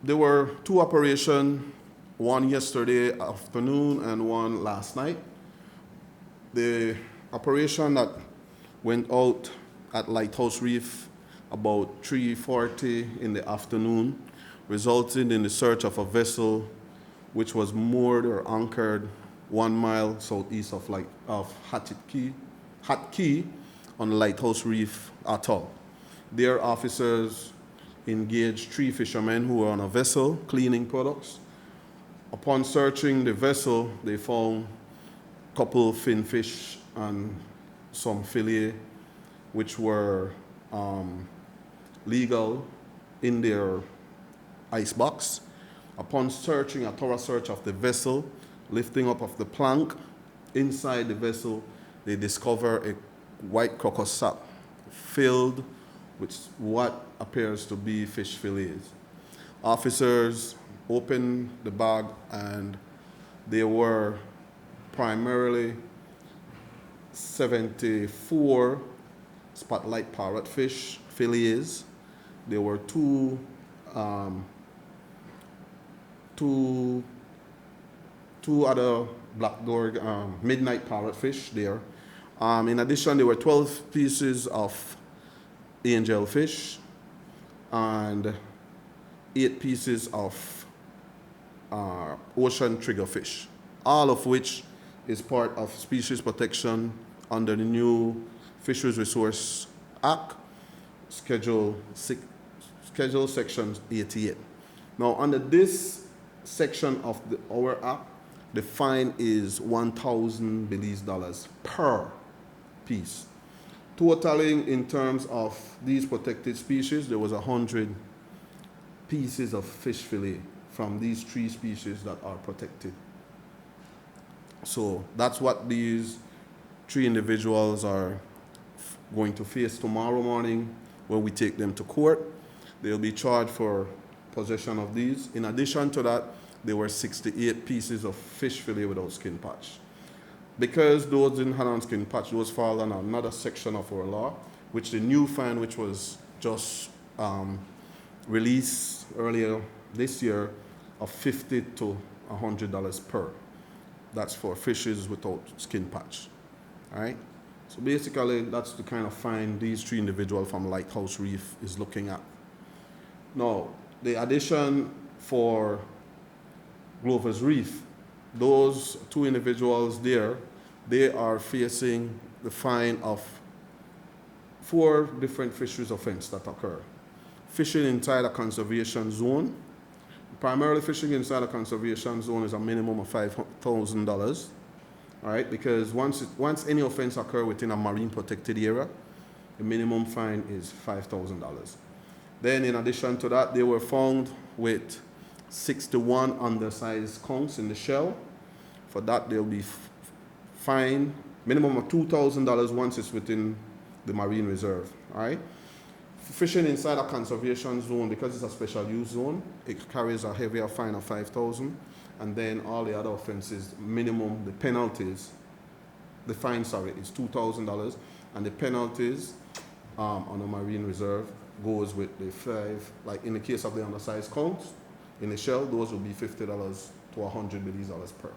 There were two operations, one yesterday afternoon and one last night. The operation that went out at Lighthouse Reef about 3:40 in the afternoon resulted in the search of a vessel which was moored or anchored 1 mile southeast of Hat Key on Lighthouse Reef Atoll. Their officers engaged 3 fishermen who were on a vessel cleaning products. Upon searching the vessel, they found a couple finfish and some fillet, which were legal in their icebox. Upon searching, a thorough search of the vessel, lifting up of the plank, inside the vessel, they discover a white crocus sack filled with what appears to be fish fillets. Officers opened the bag and there were primarily 74 spotlight parrotfish fillets. There were two other black dorg midnight parrotfish there. In addition, there were 12 pieces of angelfish and 8 pieces of ocean triggerfish, all of which is part of species protection under the new Fisheries Resource Act, Schedule Section 88. Now, under this section of our act, the fine is 1,000 Belize dollars per piece. Totaling in terms of these protected species, there was 100 pieces of fish fillet from these 3 species that are protected. So that's what these 3 individuals are going to face tomorrow morning when we take them to court. They'll be charged for possession of these. In addition to that, there were 68 pieces of fish fillet without skin patch. Because those didn't have on skin patch, those fall on another section of our law, which the new fine, which was just released earlier this year, of $50 to $100 per. That's for fishes without skin patch. All right? So basically, that's the kind of fine these 3 individuals from Lighthouse Reef is looking at. Now, the addition for Glover's Reef, those 2 individuals there, they are facing the fine of 4 different fisheries offenses that occur. Fishing inside a conservation zone. Primarily fishing inside a conservation zone is a minimum of $5,000. All right, because once any offense occurs within a marine protected area, the minimum fine is $5,000. Then in addition to that, they were found with 61 undersized skunks in the shell. For that, they'll be fined minimum of $2,000 once it's within the marine reserve. All right. Fishing inside a conservation zone, because it's a special use zone, it carries a heavier fine of $5,000, and then all the other offenses, minimum, the penalties, the fine, is $2,000, and the penalties on a marine reserve goes with the 5, like in the case of the undersized counts, in the shell, those will be $50 to $100 per.